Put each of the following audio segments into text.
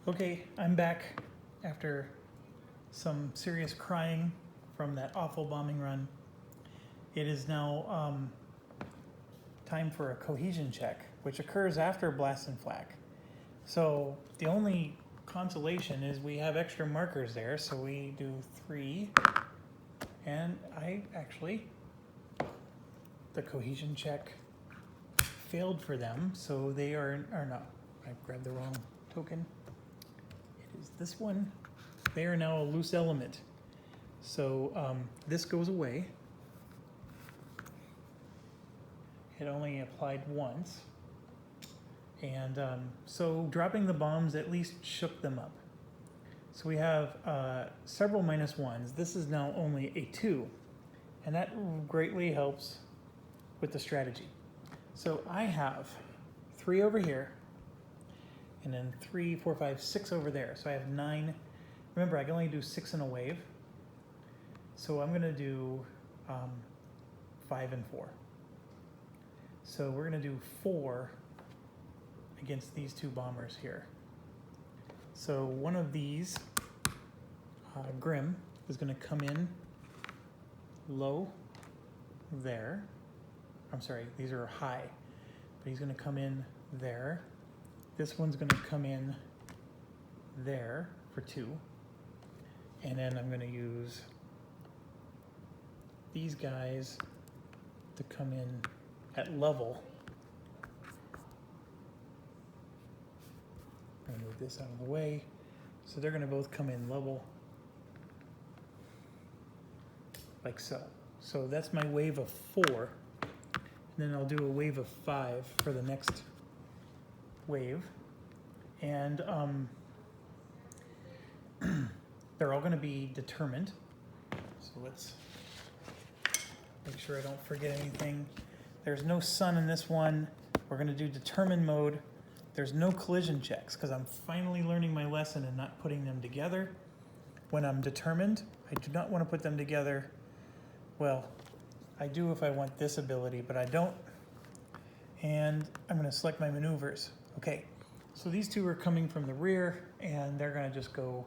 Okay, I'm back after some serious crying from that awful bombing run. It is now time for a cohesion check, which occurs after blast and flak. So the only consolation is we have extra markers there, so we do 3, and the cohesion check failed for them, so they are no, I grabbed the wrong token. It is this one. They are now a loose element. So this goes away. It only applied once. And so dropping the bombs at least shook them up. So we have several -1s. This is now only a 2. And that greatly helps with the strategy. So I have 3 over here, and then 3, 4, 5, 6 over there. So I have 9. Remember, I can only do 6 in a wave. So I'm going to do 5 and 4. So we're going to do 4 against these 2 bombers here. So one of these, Grim, is going to come in low there. I'm sorry, these are high, but he's going to come in there. This one's going to come in there for 2. And then I'm going to use these guys to come in at level. I'm going to move this out of the way. So they're going to both come in level like so. So that's my wave of 4. And then I'll do a wave of 5 for the next wave. And they're all going to be determined. So let's make sure I don't forget anything. There's no sun in this one. We're going to do determined mode. There's no collision checks because I'm finally learning my lesson and not putting them together. When I'm determined, I do not want to put them together. Well, I do if I want this ability, but I don't. And I'm going to select my maneuvers. Okay, so these 2 are coming from the rear, and they're going to just go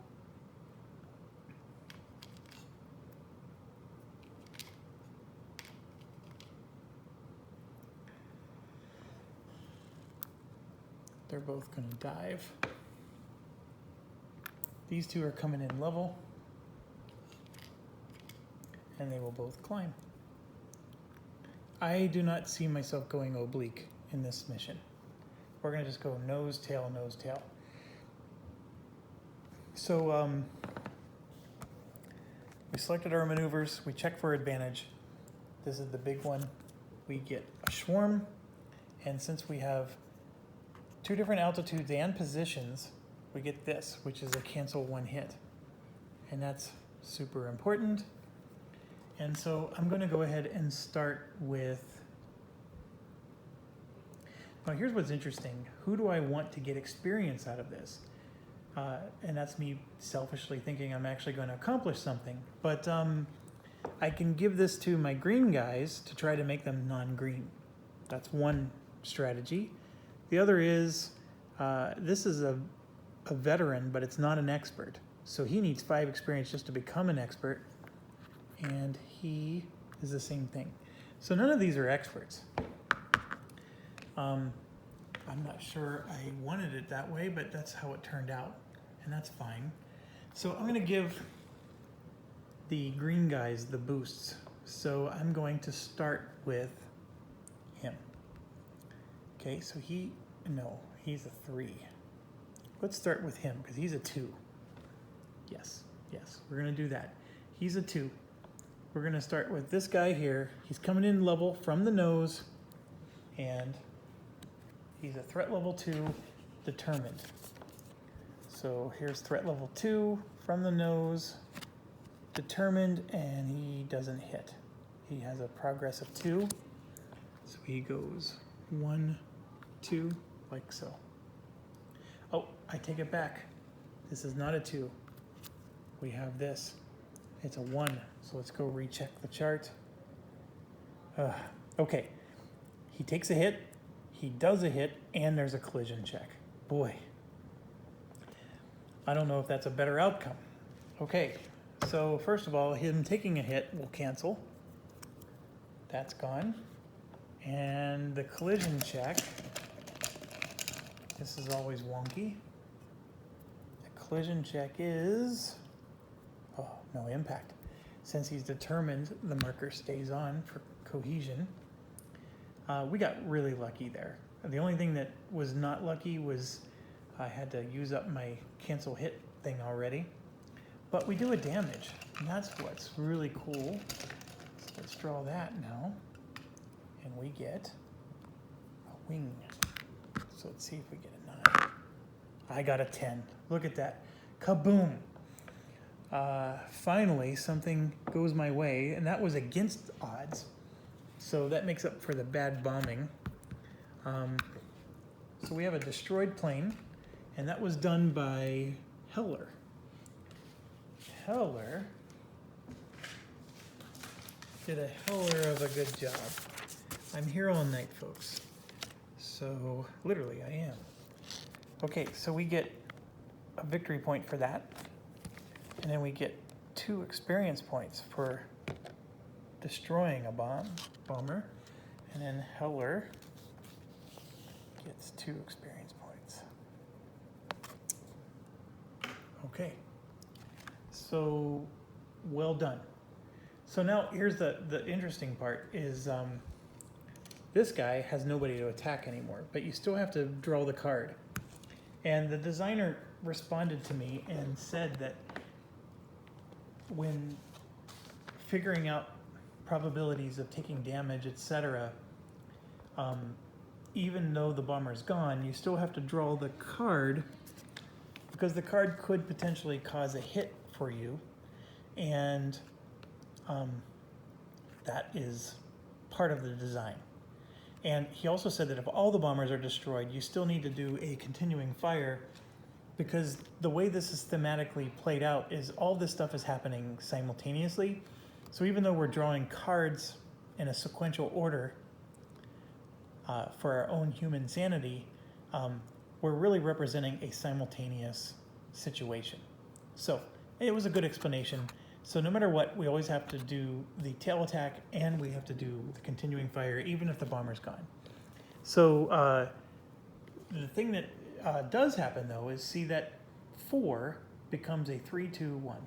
they're both going to dive. These 2 are coming in level, and they will both climb. I do not see myself going oblique in this mission. We're going to just go nose, tail, nose, tail. So we selected our maneuvers. We check for advantage. This is the big one. We get a swarm, and since we have 2 different altitudes and positions, we get this, which is a cancel 1 hit. And that's super important. And so I'm going to go ahead and start with, now here's what's interesting. Who do I want to get experience out of this? And that's me selfishly thinking I'm actually going to accomplish something. But I can give this to my green guys to try to make them non-green. That's one strategy. The other is, this is a veteran, but it's not an expert. So he needs 5 experience just to become an expert. And he is the same thing. So none of these are experts. I'm not sure I wanted it that way, but that's how it turned out, and that's fine. So I'm going to give the green guys the boosts. So I'm going to start with him. Okay, so he's a 3. Let's start with him because he's a 2. Yes, we're going to do that. He's a 2. We're going to start with this guy here. He's coming in level from the nose, and he's a threat level 2, determined. So here's threat level 2 from the nose, determined, and he doesn't hit. He has a progress of 2, so he goes 1, 2, like so. Oh, I take it back. This is not a 2. We have this. It's a 1, so let's go recheck the chart. Okay, he takes a hit, he does a hit, and there's a collision check. Boy. I don't know if that's a better outcome. Okay, so first of all, him taking a hit will cancel. That's gone. And the collision check, this is always wonky. The collision check is, oh, no impact. Since he's determined, the marker stays on for cohesion. We got really lucky there. The only thing that was not lucky was I had to use up my cancel hit thing already. But we do a damage, and that's what's really cool. So let's draw that now. And we get a wing. So let's see if we get a 9. I got a 10. Look at that. Kaboom! Finally, something goes my way, and that was against odds. So that makes up for the bad bombing. So we have a destroyed plane, and that was done by Heller. Heller did a heller of a good job. I'm here all night, folks. So, literally, I am. Okay, so we get a victory point for that. And then we get 2 experience points for destroying a bomber. And then Heller gets 2 experience points. Okay. So, well done. So now here's the interesting part is this guy has nobody to attack anymore, but you still have to draw the card. And the designer responded to me and said that when figuring out probabilities of taking damage, etc., even though the bomber's gone, you still have to draw the card because the card could potentially cause a hit for you, and that is part of the design. And he also said that if all the bombers are destroyed, you still need to do a continuing fire because the way this is thematically played out is all this stuff is happening simultaneously. So even though we're drawing cards in a sequential order for our own human sanity, we're really representing a simultaneous situation. So it was a good explanation. So no matter what, we always have to do the tail attack and we have to do the continuing fire, even if the bomber's gone. So the thing that does happen, though, is see that 4 becomes a 3, 2, 1.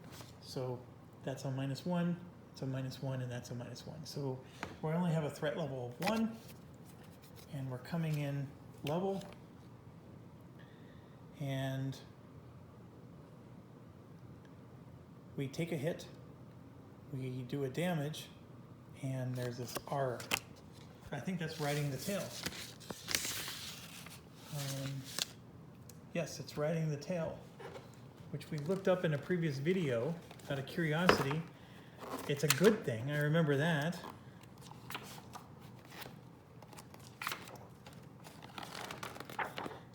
So that's a -1, it's a -1, and that's a -1. So we only have a threat level of 1, and we're coming in level. And we take a hit, we do a damage, and there's this R. I think that's riding the tail. Yes, it's riding the tail, which we looked up in a previous video out of curiosity. It's a good thing, I remember that.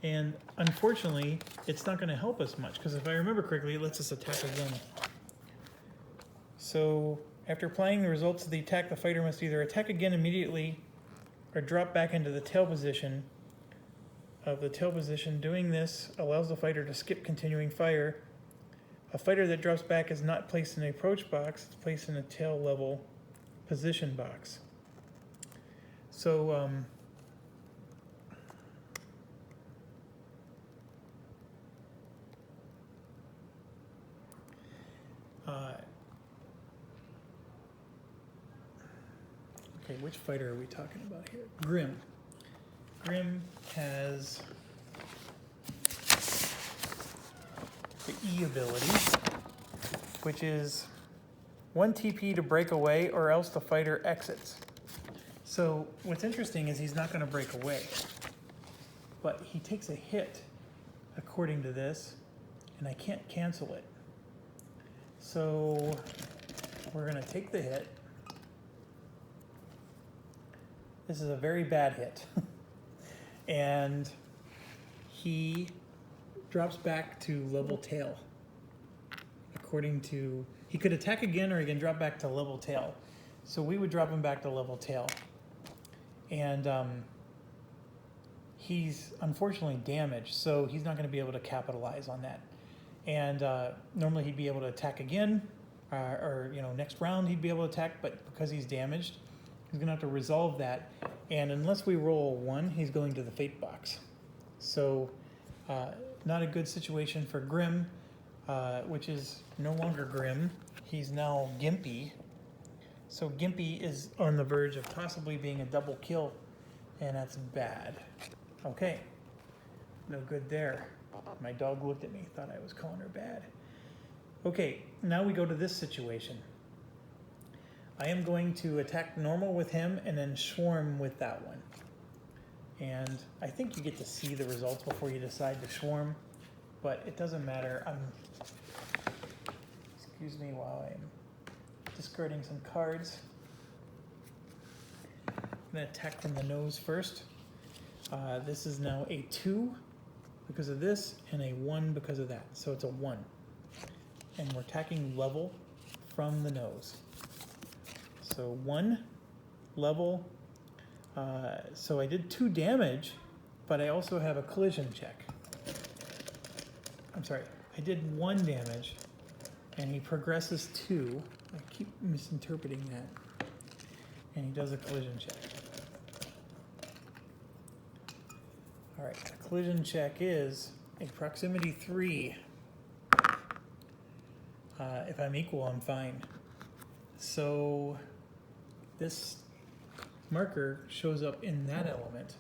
And unfortunately, it's not going to help us much, because if I remember correctly, it lets us attack again. So, after applying the results of the attack, the fighter must either attack again immediately or drop back into the tail position of the tail position. Doing this allows the fighter to skip continuing fire. A fighter that drops back is not placed in an approach box, it's placed in a tail level position box. So, okay, which fighter are we talking about here? Grim. Grim has the E ability, which is 1 TP to break away or else the fighter exits. So what's interesting is he's not going to break away, but he takes a hit according to this, and I can't cancel it. So we're going to take the hit. This is a very bad hit. And he drops back to level tail. According to, he could attack again or he can drop back to level tail. So we would drop him back to level tail. And he's unfortunately damaged, so he's not going to be able to capitalize on that. And normally he'd be able to attack again, or next round he'd be able to attack, but because he's damaged, he's gonna have to resolve that. And unless we roll a 1, he's going to the fate box. So not a good situation for Grim, which is no longer Grim. He's now Gimpy. So Gimpy is on the verge of possibly being a double kill, and that's bad. Okay, no good there. My dog looked at me, thought I was calling her bad. Okay, now we go to this situation. I am going to attack normal with him and then swarm with that one. And I think you get to see the results before you decide to swarm, but it doesn't matter. Excuse me while I'm discarding some cards. I'm going to attack from the nose first. This is now a 2 because of this and a 1 because of that. So it's a 1. And we're attacking level from the nose. So 1 level. So I did 2 damage, but I also have a collision check. I'm sorry, I did 1 damage, and he progresses 2. I keep misinterpreting that. And he does a collision check. All right, the collision check is a proximity 3. If I'm equal, I'm fine. So this marker shows up in that element.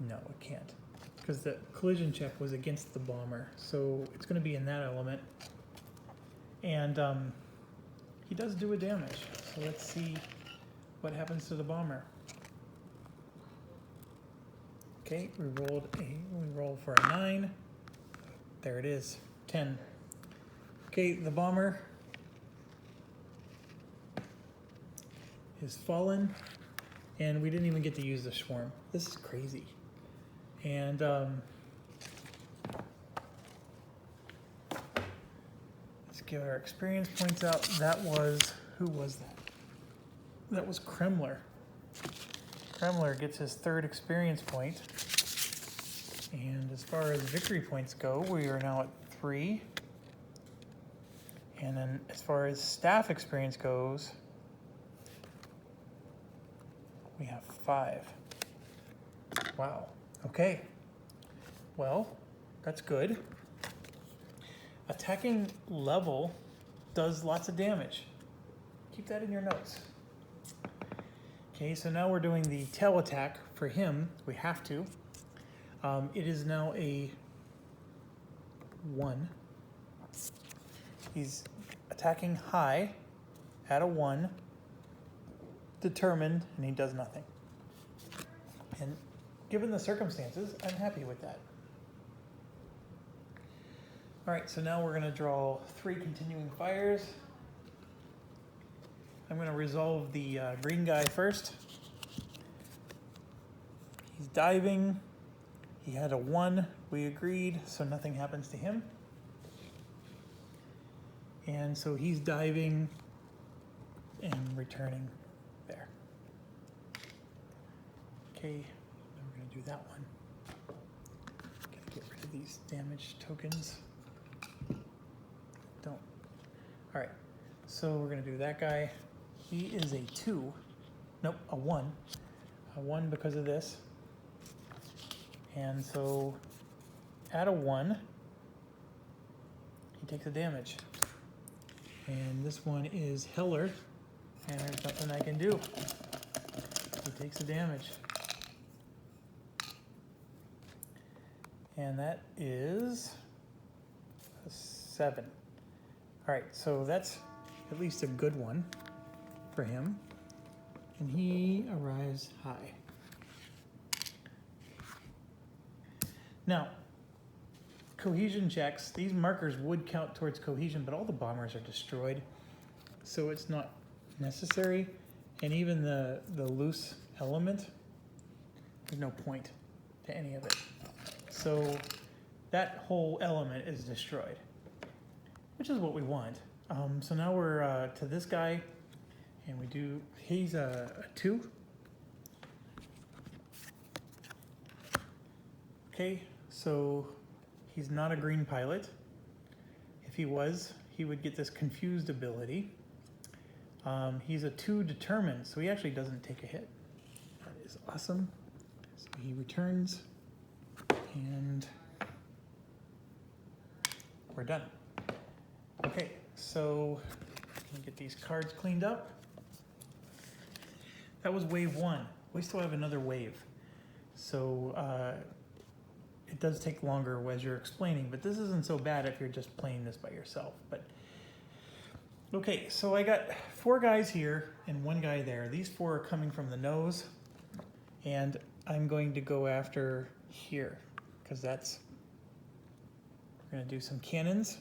No, it can't, because the collision check was against the bomber. So it's going to be in that element. And he does do a damage. So let's see what happens to the bomber. Okay, we rolled for a 9. There it is, 10. Okay, the bomber is fallen, and we didn't even get to use the swarm. This is crazy. And let's give our experience points out. That was, who was that? That was Kremler. Kremler gets his 3rd experience point. And as far as victory points go, we are now at 3. And then as far as staff experience goes, we have 5. Wow. Okay. Well, that's good. Attacking level does lots of damage. Keep that in your notes. Okay, so now we're doing the tail attack for him. We have to. It is now a 1. He's attacking high at a 1, determined, and he does nothing. And given the circumstances, I'm happy with that. All right, so now we're going to draw 3 continuing fires. I'm going to resolve the green guy first. He's diving. He had a 1, we agreed, so nothing happens to him. And so he's diving and returning there. Okay, now we're going to do that one. Gotta get rid of these damage tokens. Don't. All right, so we're going to do that guy. He is a 2. Nope, a 1. A 1 because of this. And so at a 1, he takes a damage. And this one is Heller, and there's nothing I can do. He takes a damage. And that is a 7. All right, so that's at least a good one for him. And he arrives high. Now, cohesion checks, these markers would count towards cohesion, but all the bombers are destroyed, so it's not necessary. And even the loose element, there's no point to any of it. So that whole element is destroyed, which is what we want. So now we're to this guy, and we do, he's a 2. Okay, So he's not a green pilot. If he was, he would get this confused ability. He's a 2 determined, so he actually doesn't take a hit. That is awesome. So he returns, and we're done. Okay, so let me get these cards cleaned up. That was wave 1. We still have another wave. So it does take longer as you're explaining, but this isn't so bad if you're just playing this by yourself. But okay, so I got 4 guys here and 1 guy there. These 4 are coming from the nose, and I'm going to go after here because that's, we're going to do some cannons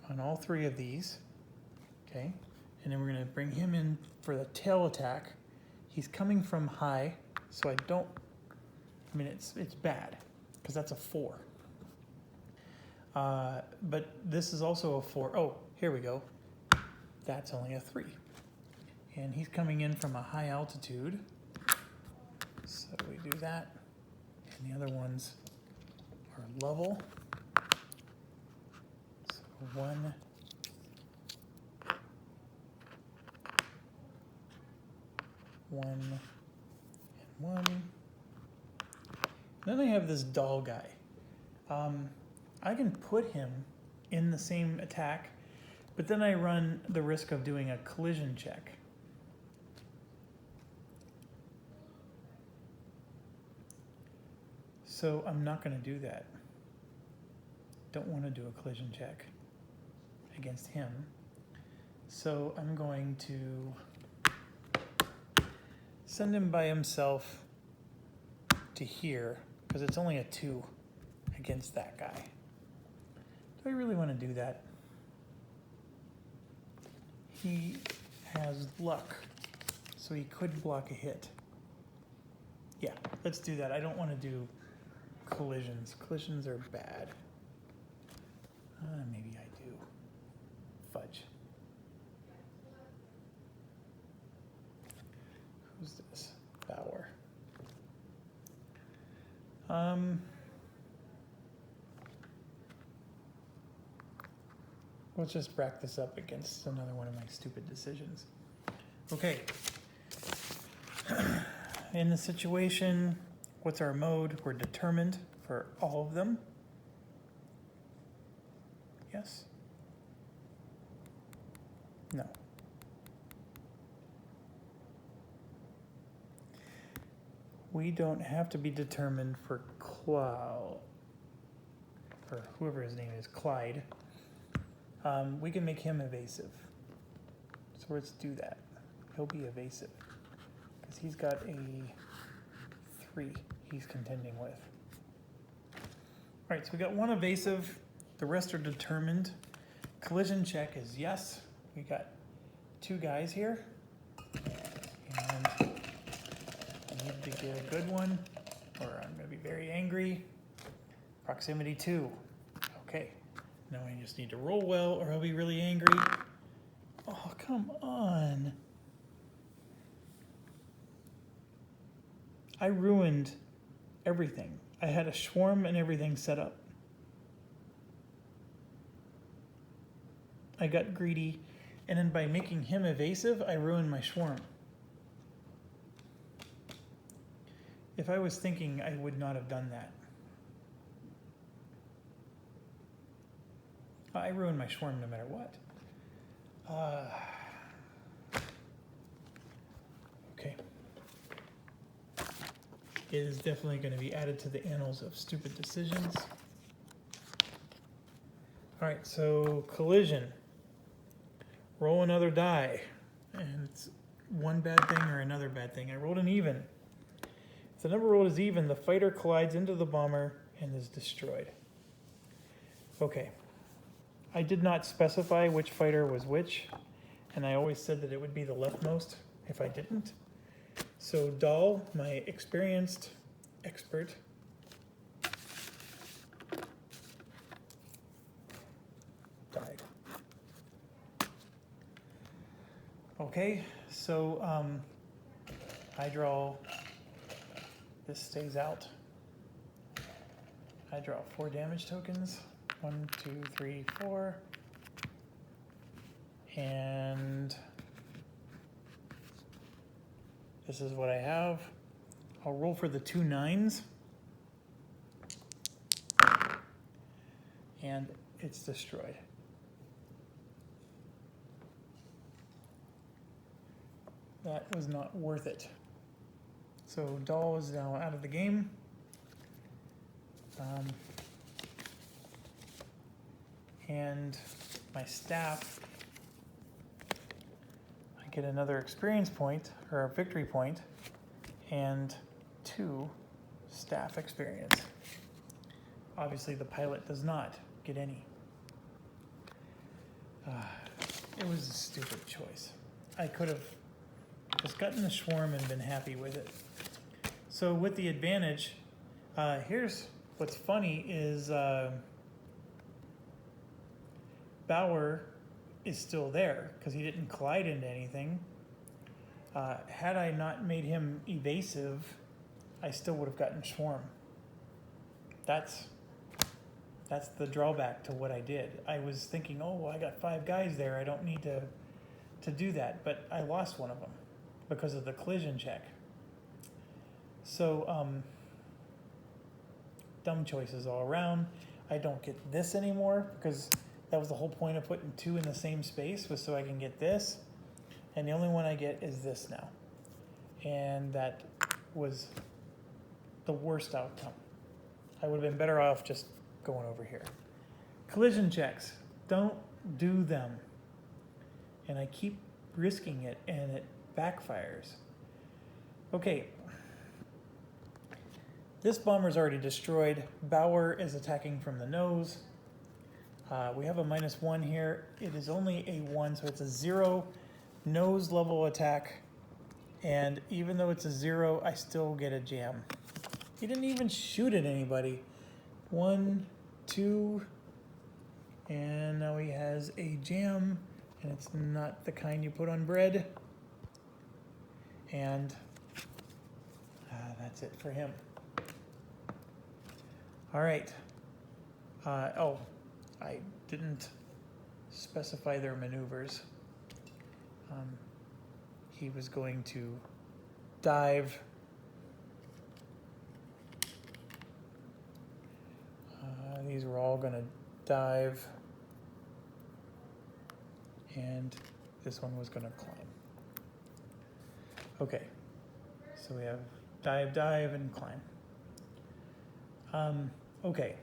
on all 3 of these. Okay, and then we're going to bring him in for the tail attack. He's coming from high, so I don't, I mean, it's bad because that's a 4. But this is also a 4. Oh, here we go. That's only a 3. And he's coming in from a high altitude. So we do that. And the other ones are level. So 1. And 1. Then I have this doll guy. I can put him in the same attack, but then I run the risk of doing a collision check. So I'm not going to do that. Don't want to do a collision check against him. So I'm going to send him by himself to here, because it's only a 2 against that guy. Do I really want to do that? He has luck, so he could block a hit. Yeah, let's do that. I don't want to do collisions. Collisions are bad. Maybe I do. Fudge. Who's this? Bauer. Let's just rack this up against another one of my stupid decisions. Okay. In the situation, what's our mode? We're determined for all of them. Yes? No. We don't have to be determined for Cloud, or whoever his name is, Clyde. We can make him evasive. So let's do that. He'll be evasive because he's got a 3 he's contending with. All right, so we got 1 evasive. The rest are determined. Collision check is yes. We got 2 guys here. And I need to get a good one, or I'm going to be very angry. Proximity 2. Okay. Now I just need to roll well, or I'll be really angry. Oh, come on. I ruined everything. I had a swarm and everything set up. I got greedy, and then by making him evasive, I ruined my swarm. If I was thinking, I would not have done that. I ruined my swarm no matter what. Okay. It is definitely going to be added to the annals of stupid decisions. All right, so collision. Roll another die. And it's one bad thing or another bad thing. I rolled an even. If the number rolled is even, the fighter collides into the bomber and is destroyed. Okay. I did not specify which fighter was which, and I always said that it would be the leftmost if I didn't. So Dahl, my experienced expert, died. Okay, so I draw, this stays out. I draw 4 damage tokens. 1, 2, 3, 4. And this is what I have. I'll roll for the 2 9s. And it's destroyed. That was not worth it. So Doll is now out of the game. And my staff, I get another experience point, or a victory point, and 2 staff experience. Obviously the pilot does not get any. It was a stupid choice. I could have just gotten the Swarm and been happy with it. So with the advantage, here's what's funny is Bauer is still there because he didn't collide into anything. Had I not made him evasive, I still would have gotten Swarm. That's the drawback to what I did. I was thinking, oh, well, I got 5 guys there. I don't need to do that. But I lost one of them because of the collision check. So, dumb choices all around. I don't get this anymore because that was the whole point of putting 2 in the same space, was so I can get this. And the only one I get is this now. And that was the worst outcome. I would have been better off just going over here. Collision checks, don't do them. And I keep risking it and it backfires. Okay. This bomber's already destroyed. Bauer is attacking from the nose. We have a -1 here. It is only a 1, so it's a 0 nose level attack. And even though it's a 0, I still get a jam. He didn't even shoot at anybody. 1, 2, and now he has a jam, and it's not the kind you put on bread. And that's it for him. All right. Oh, I didn't specify their maneuvers. He was going to dive. These were all going to dive. And this one was going to climb. Okay. So we have dive, dive, and climb. Okay.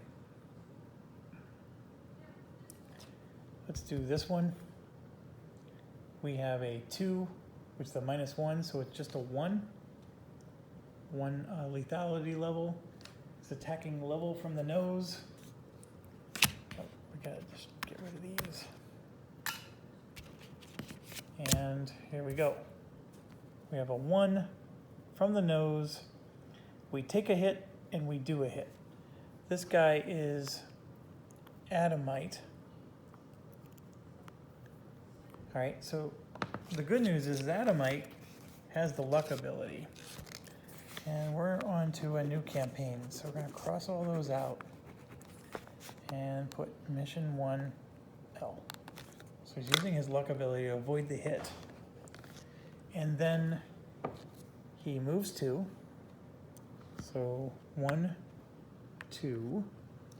Let's do this one. We have a 2, which is a -1, so it's just a 1. 1 lethality level. It's attacking level from the nose. Oh, we gotta just get rid of these. And here we go. We have a 1 from the nose. We take a hit and we do a hit. This guy is Adamite. All right, so the good news is Adamite has the luck ability. And we're on to a new campaign. So we're gonna cross all those out and put mission 1L. So he's using his luck ability to avoid the hit. And then he moves 2. So 1, 2.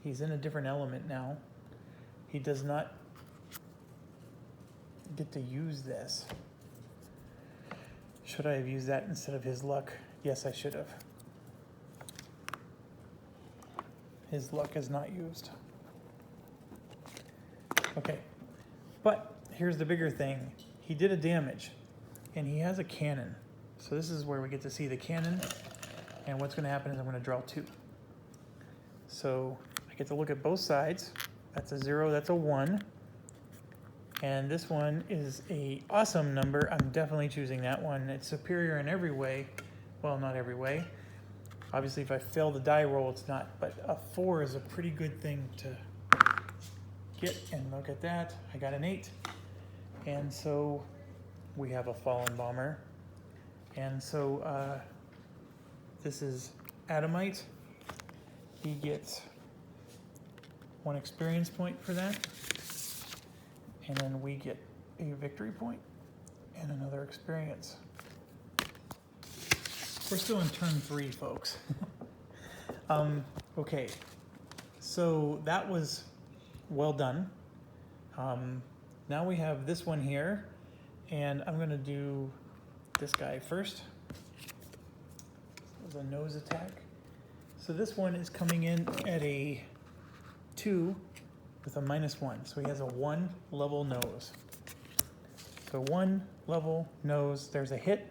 He's in a different element now. He does not get to use this. Should I have used that instead of his luck? Yes, I should have. His luck is not used. Okay, but here's the bigger thing. He did a damage, and he has a cannon. So this is where we get to see the cannon, and what's going to happen is I'm going to draw 2. So I get to look at both sides. That's a 0, that's a 1. And this one is a awesome number. I'm definitely choosing that one. It's superior in every way. Well, not every way. Obviously, if I fail the die roll, it's not. But a 4 is a pretty good thing to get. And look at that. I got an 8. And so we have a fallen bomber. And so this is Adamite. He gets 1 experience point for that. And then we get a victory point and another experience. We're still in turn 3, folks. Okay, so that was well done. Now we have this one here, and I'm gonna do this guy first. This is a nose attack. So this one is coming in at a 2 with a -1. So he has a 1 level nose. So 1 level nose, there's a hit.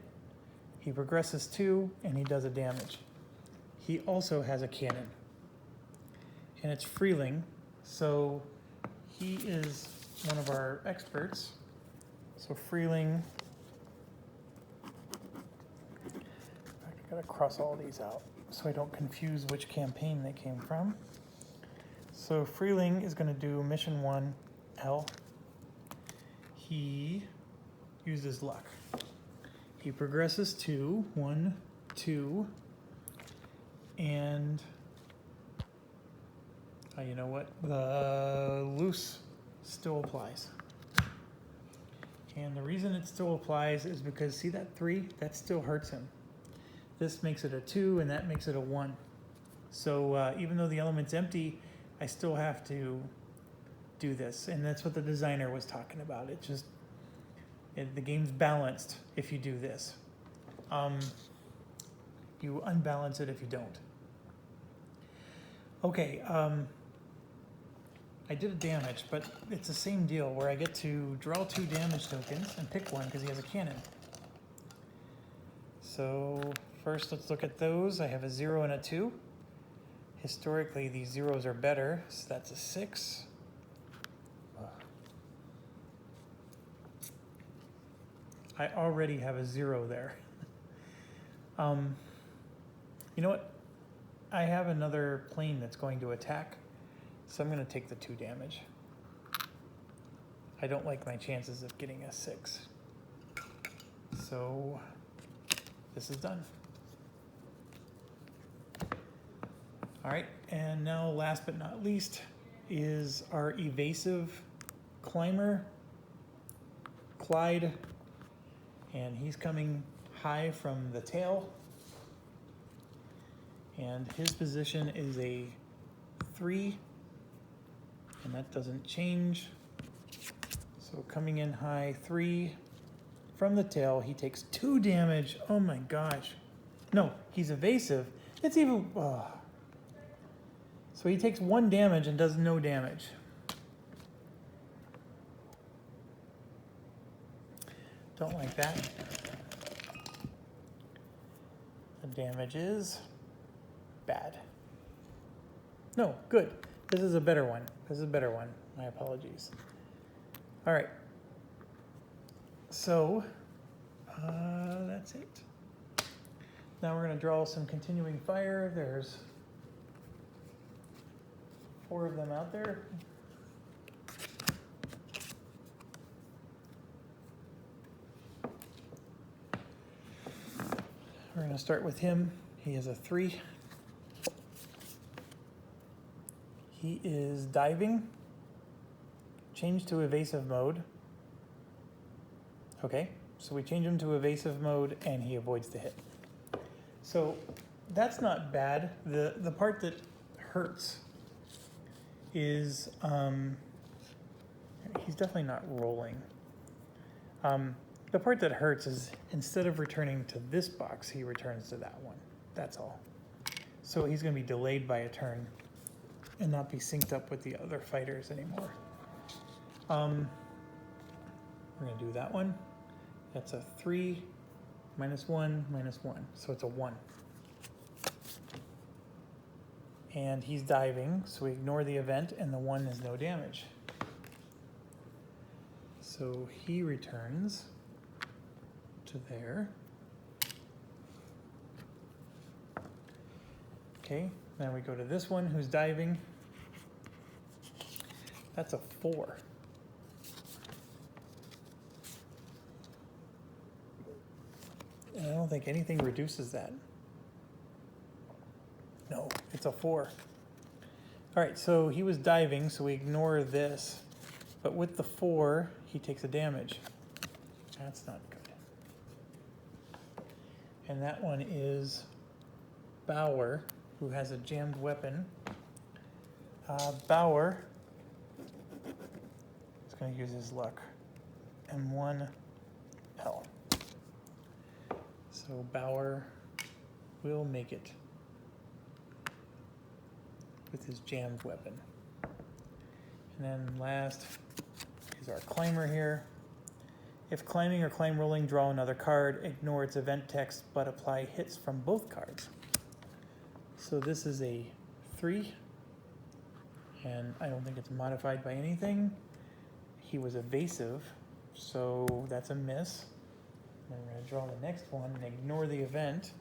He progresses 2 and he does a damage. He also has a cannon. And it's Freeling, so he is one of our experts. So Freeling, I gotta cross all these out so I don't confuse which campaign they came from. So Freeling is gonna do mission 1, L. He uses luck. He progresses 2, 1, 2, and you know what? The loose still applies. And the reason it still applies is because, see that 3? That still hurts him. This makes it a 2 and that makes it a 1. So even though the element's empty, I still have to do this. And that's what the designer was talking about. It just, the game's balanced if you do this. You unbalance it if you don't. Okay, I did a damage, but it's the same deal where I get to draw 2 damage tokens and pick one because he has a cannon. So first let's look at those. I have a 0 and a 2. Historically, these zeros are better, so that's a 6. I already have a 0 there. You know what? I have another plane that's going to attack, so I'm going to take the 2 damage. I don't like my chances of getting a 6. So this is done. All right, and now last but not least is our evasive climber, Clyde, and he's coming high from the tail. And his position is a 3, and that doesn't change. So coming in high 3 from the tail, he takes 2 damage. Oh my gosh. No, he's evasive. It's even, So he takes 1 damage and does no damage. Don't like that. The damage is bad. No, good. This is a better one. This is a better one. My apologies. All right. So that's it. Now we're going to draw some continuing fire. There's 4 of them out there. We're going to start with him. He has a 3. He is diving. Change to evasive mode. Okay, so we change him to evasive mode and he avoids the hit. So that's not bad. The part that hurts is he's definitely not rolling. The part that hurts is instead of returning to this box, he returns to that one. That's all. So he's going to be delayed by a turn and not be synced up with the other fighters anymore. We're going to do that one. That's a 3, -1, -1. So it's a 1. And he's diving, so we ignore the event, and the 1 is no damage. So he returns to there. Okay, then we go to this one who's diving. That's a 4. And I don't think anything reduces that. No, it's a 4. All right, so he was diving, so we ignore this. But with the 4, he takes a damage. That's not good. And that one is Bauer, who has a jammed weapon. Bauer is going to use his luck. M1L. So Bauer will make it with his jammed weapon. And then last is our climber here. If climbing or climb rolling, draw another card, ignore its event text, but apply hits from both cards. So this is a 3, and I don't think it's modified by anything. He was evasive, so that's a miss. And I'm going to draw the next one and ignore the event,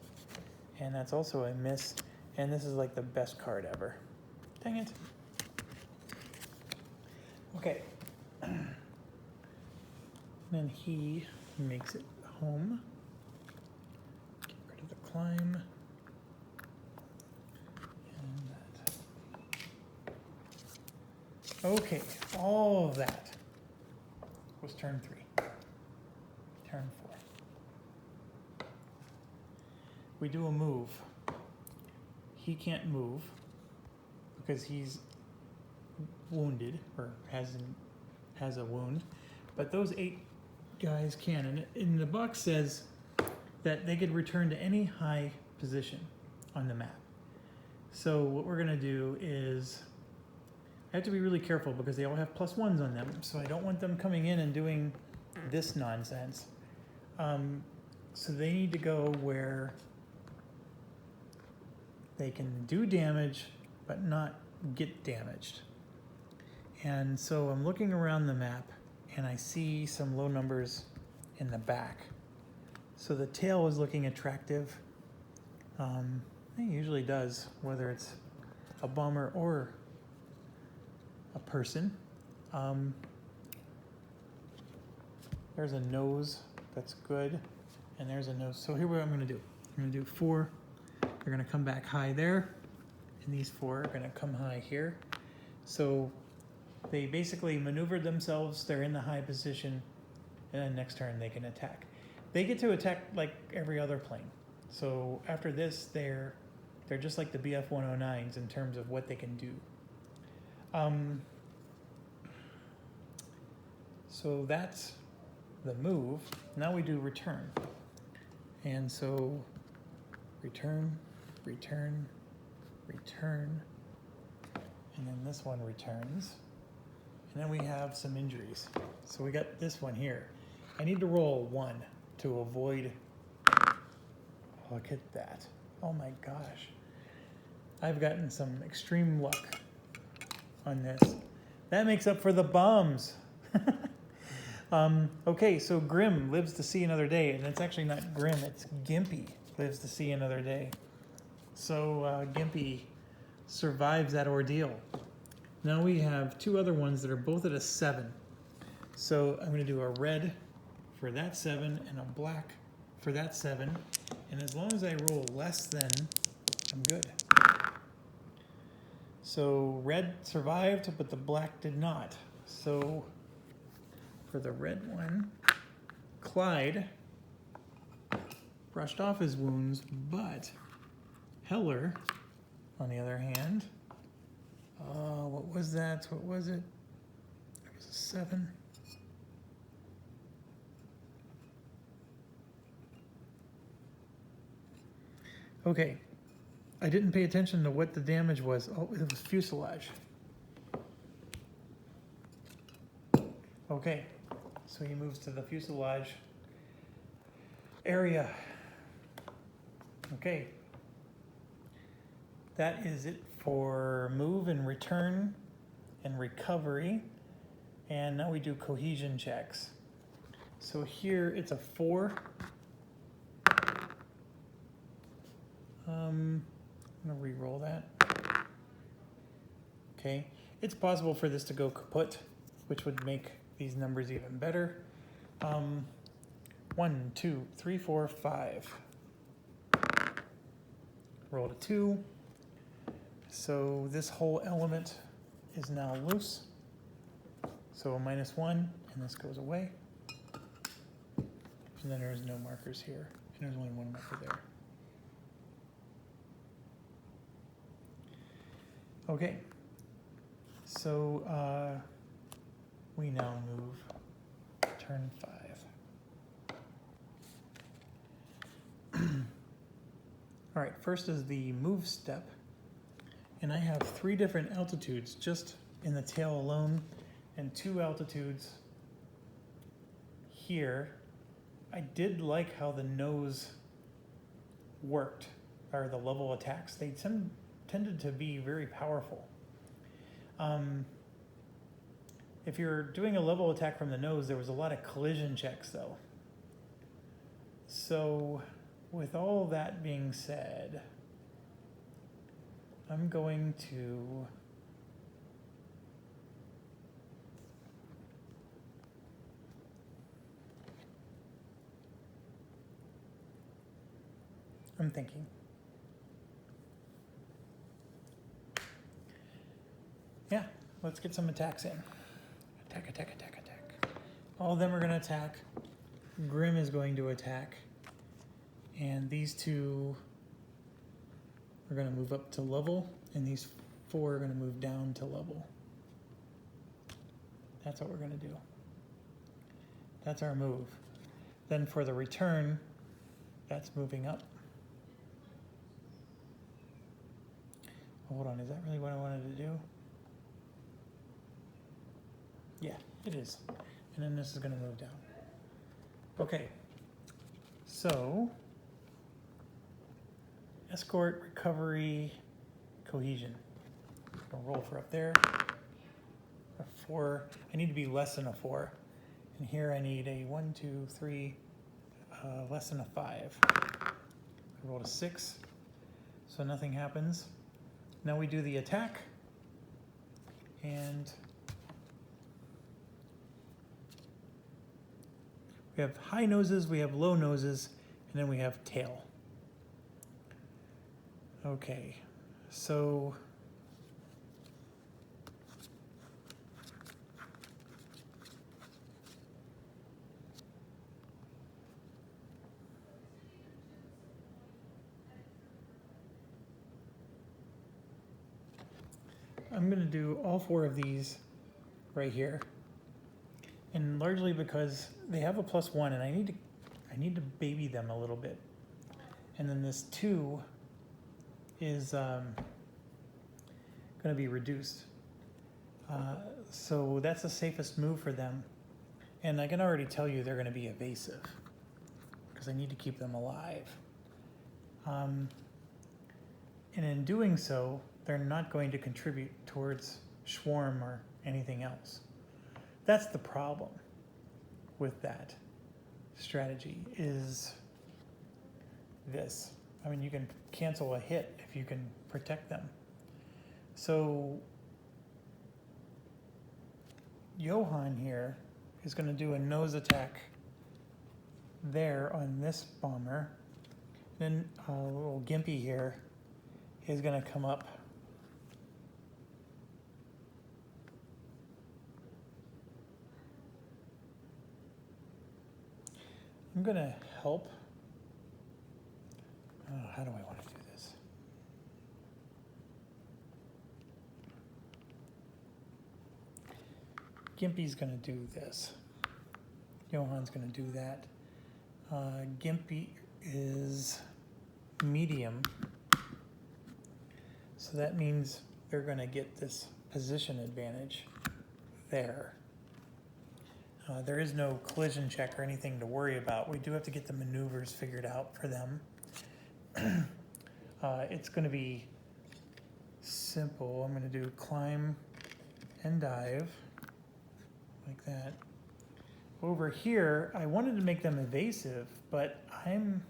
and that's also a miss. And this is like the best card ever. Dang it. Okay. Then he makes it home. Get rid of the climb. And that. Okay, all of that was turn 3. Turn 4. We do a move. He can't move because he's wounded or has a wound, but those 8 guys can. And in the box says that they could return to any high position on the map. So what we're gonna do is, I have to be really careful because they all have +1s on them, so I don't want them coming in and doing this nonsense. So they need to go where they can do damage but not get damaged. And so I'm looking around the map and I see some low numbers in the back. So the tail is looking attractive. It usually does, whether it's a bomber or a person. There's a nose that's good, and there's a nose. So here's what I'm gonna do. I'm gonna do 4. They're gonna come back high there, and these 4 are gonna come high here. So they basically maneuvered themselves, they're in the high position, and then next turn they can attack. They get to attack like every other plane. So after this, they're just like the BF-109s in terms of what they can do. So that's the move. Now we do return. And so return, return, return, and then this one returns. And then we have some injuries. So we got this one here. I need to roll 1 to avoid. Look at that. Oh my gosh. I've gotten some extreme luck on this. That makes up for the bombs. Okay, so Grim lives to see another day, and it's actually not Grim, it's Gimpy lives to see another day. So Gimpy survives that ordeal. Now we have 2 other ones that are both at a 7. So I'm going to do a red for that 7 and a black for that 7. And as long as I roll less than, I'm good. So red survived, but the black did not. So for the red one, Clyde brushed off his wounds, but Heller, on the other hand, what was that? What was it? It was a 7. Okay, I didn't pay attention to what the damage was. Oh, it was fuselage. Okay, so he moves to the fuselage area. Okay, that is it for move and return and recovery. And now we do cohesion checks. So here it's a 4. I'm gonna re-roll that. Okay, it's possible for this to go kaput, which would make these numbers even better. 1, 2, 3, 4, 5. Rolled a 2. So this whole element is now loose. So a -1, and this goes away. And then there's no markers here, and there's only one marker there. Okay, so we now move turn 5. All right, first is the move step, and I have 3 different altitudes just in the tail alone, and 2 altitudes here. I did like how the nose worked, or the level attacks. They tended to be very powerful. If you're doing a level attack from the nose, there was a lot of collision checks though. So with all that being said, I'm going to thinking. Yeah, let's get some attacks in. Attack, attack, attack, attack. All of them are going to attack. Grim is going to attack. And these 2 are going to move up to level, and these 4 are going to move down to level. That's what we're going to do. That's our move. Then for the return, that's moving up. Hold on, is that really what I wanted to do? Yeah, it is. And then this is going to move down. Okay, so escort, recovery, cohesion. I'll roll for up there. A 4. I need to be less than a 4. And here I need a 1, 2, 3, less than a 5. I rolled a 6, so nothing happens. Now we do the attack, and we have high noses, we have low noses, and then we have tail. Okay, so I'm going to do all 4 of these right here, and largely because they have a +1, and I need to baby them a little bit. And then this 2 is going to be reduced, so that's the safest move for them. And I can already tell you they're going to be evasive because I need to keep them alive. And in doing so, they're not going to contribute towards swarm or anything else. That's the problem with that strategy, is this. I mean, you can cancel a hit if you can protect them. So Johann here is going to do a nose attack there on this bomber. Then little Gimpy here is going to come up I'm going to help. How do I want to do this? Gimpy's going to do this. Johann's going to do that. Gimpy is medium. So that means they're going to get this position advantage there. There is no collision check or anything to worry about. We do have to get the maneuvers figured out for them. It's going to be simple. I'm going to do climb and dive like that. Over here, I wanted to make them evasive, but I'm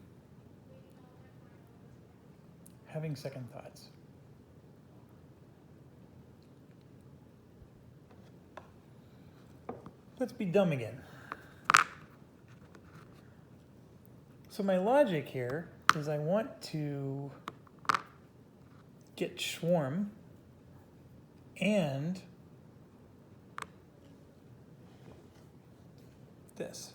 having second thoughts. Let's be dumb again. So my logic here is I want to get swarm and this.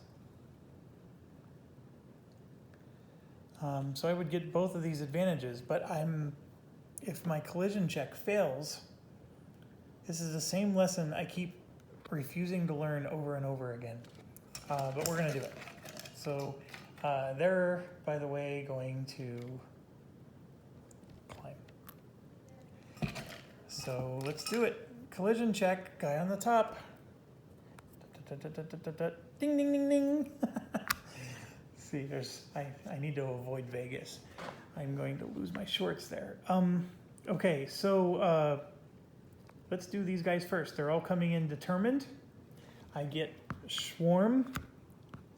So I would get both of these advantages, but if my collision check fails, this is the same lesson I keep refusing to learn over and over again, but we're gonna do it. So they're, by the way, going to climb. So let's do it. Collision check, guy on the top. Ding, ding, ding, ding. See, I need to avoid Vegas. I'm going to lose my shorts there. Okay, so let's do these guys first. They're all coming in determined. I get swarm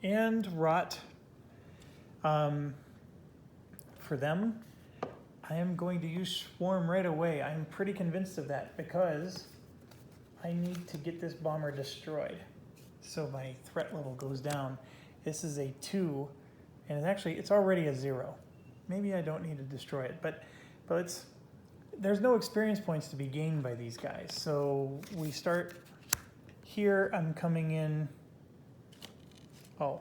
and rot for them. I am going to use swarm right away. I'm pretty convinced of that because I need to get this bomber destroyed. So my threat level goes down. This is a 2, and it's already a 0. Maybe I don't need to destroy it, but there's no experience points to be gained by these guys. So we start here. I'm coming in. Oh,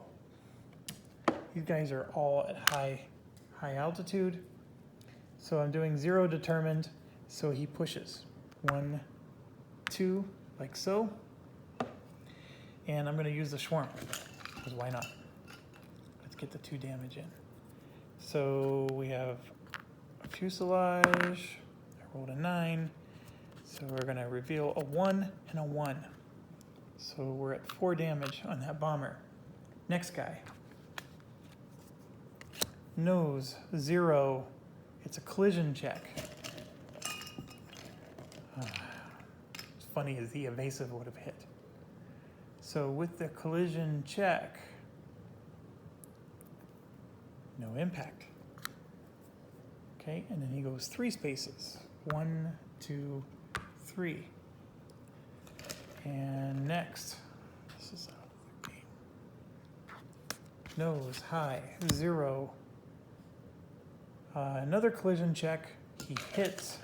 these guys are all at high altitude. So I'm doing 0 determined. So he pushes 1, 2, like so. And I'm going to use the swarm, because why not? Let's get the 2 damage in. So we have a fuselage. I rolled a 9. So we're going to reveal a 1 and a 1. So we're at 4 damage on that bomber. Next guy. Nose, 0. It's a collision check. It's funny as the evasive would have hit. So with the collision check, no impact. Okay, and then he goes 3 spaces. 1, 2, 3. And next, this is out of the game. Nose, high, 0. Another collision check, he hits.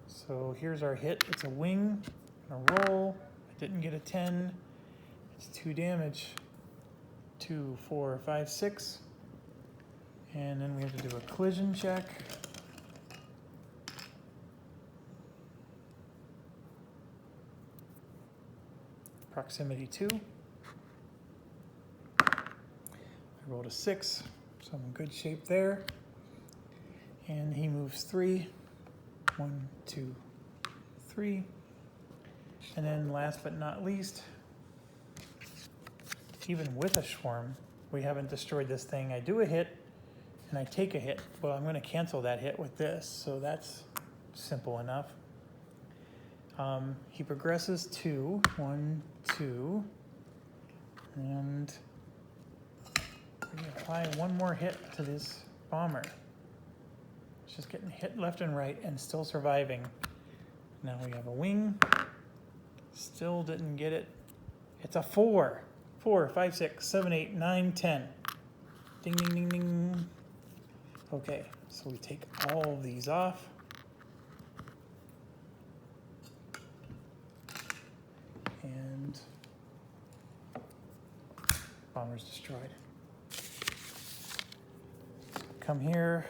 So here's our hit. It's a wing and a roll. I didn't get a 10. It's 2 damage. 2, 4, 5, 6. And then we have to do a collision check. Proximity 2. I rolled a 6, so I'm in good shape there. And he moves 3. 1, 2, 3. And then last but not least, even with a swarm, we haven't destroyed this thing. I do a hit and I take a hit. Well, I'm going to cancel that hit with this, so that's simple enough. He progresses 2, 1, 2, and we apply one more hit to this bomber. It's just getting hit left and right and still surviving. Now we have a wing. Still didn't get it. It's a 4. 4, 5, 6, 7, 8, 9, 10. Ding, ding, ding, ding. Okay, so we take all of these off. And bomber's destroyed. Come here.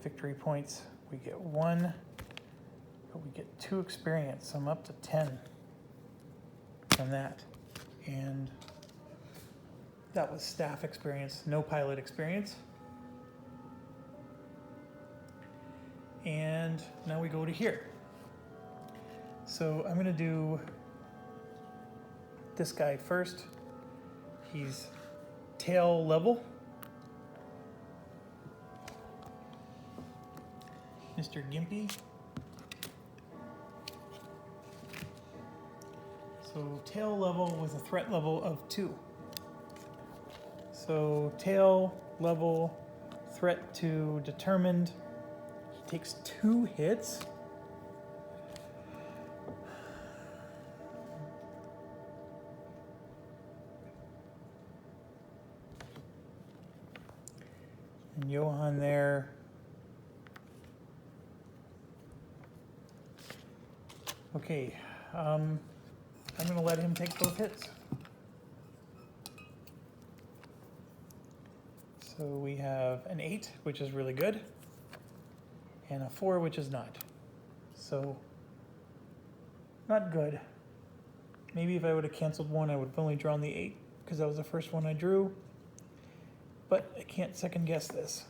Victory points. We get 1. But we get 2 experience. So I'm up to 10 from that. And that was staff experience, no pilot experience. And now we go to here. So I'm going to do this guy first. He's tail level. Mr. Gimpy. So tail level with a threat level of 2. So tail level, threat to determined. He takes 2 hits. And Johan there. Okay, I'm going to let him take both hits. So we have an 8, which is really good, and a 4, which is not. So, not good. Maybe if I would have canceled one, I would have only drawn the 8, because that was the first one I drew. But I can't second guess this.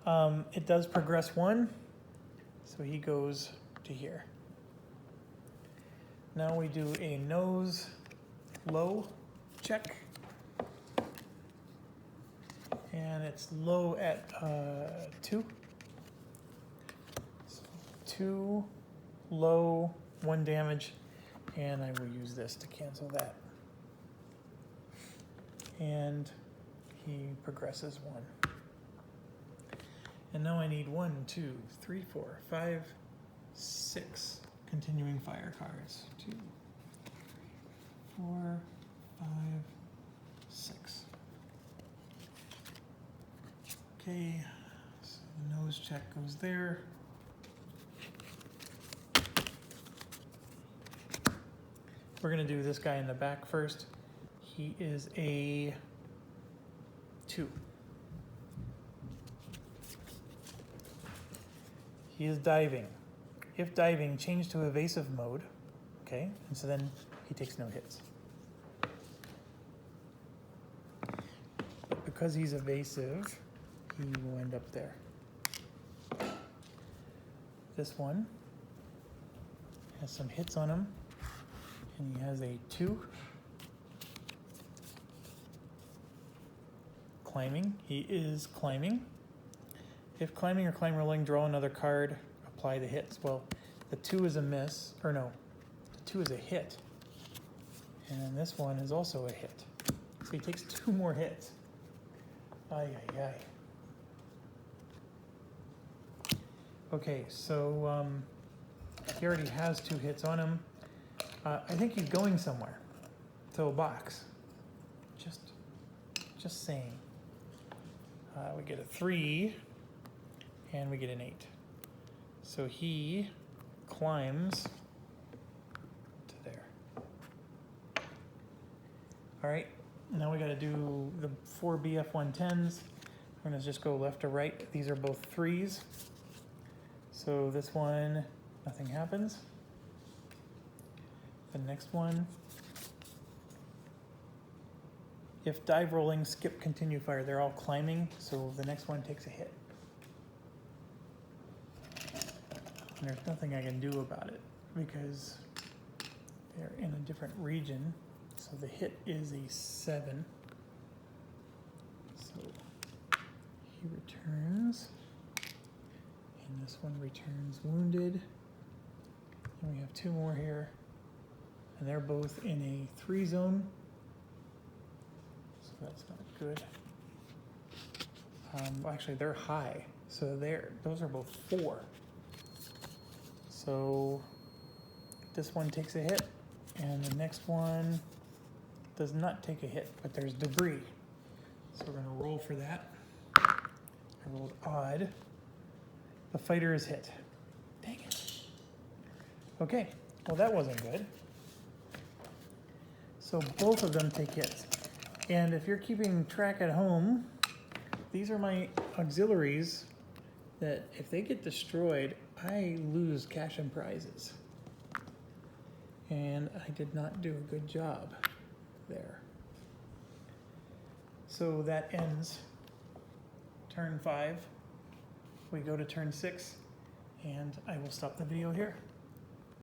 It does progress 1, so he goes to here. Now we do a nose low check. And it's low at 2. So 2, low, 1 damage, and I will use this to cancel that. And he progresses 1. And now I need 1, 2, 3, 4, 5, 6 continuing fire cards. 2, 3, 4, 5, 6. Okay, so the nose check goes there. We're gonna do this guy in the back first. He is a 2. He is diving. If diving, change to evasive mode. Okay, and so then he takes no hits. But because he's evasive, he will end up there. This one has some hits on him, and he has a 2. Climbing, he is climbing. If climbing or climb rolling, draw another card, apply the hits. Well, the 2 is a miss, or no, the 2 is a hit. And this one is also a hit. So he takes 2 more hits. Ay, ay, ay. Okay, so he already has 2 hits on him. I think he's going somewhere. To a box. Just saying. We get a 3, and we get an 8. So he climbs to there. All right, now we got to do the 4 BF110s. I'm gonna just go left to right. These are both 3s. So this one, nothing happens. The next one, if dive rolling, skip, continue fire, they're all climbing, so the next one takes a hit. And there's nothing I can do about it because they're in a different region. So the hit is a 7. So he returns. And this one returns wounded. And we have 2 more here. And they're both in a 3 zone. So that's not good. Actually, they're high. So those are both 4. So this one takes a hit. And the next one does not take a hit, but there's debris. So we're gonna roll for that. I rolled odd. The fighter is hit. Dang it. Okay, well that wasn't good. So both of them take hits. And if you're keeping track at home, these are my auxiliaries that if they get destroyed, I lose cash and prizes. And I did not do a good job there. So that ends turn 5. We go to turn 6, and I will stop the video here.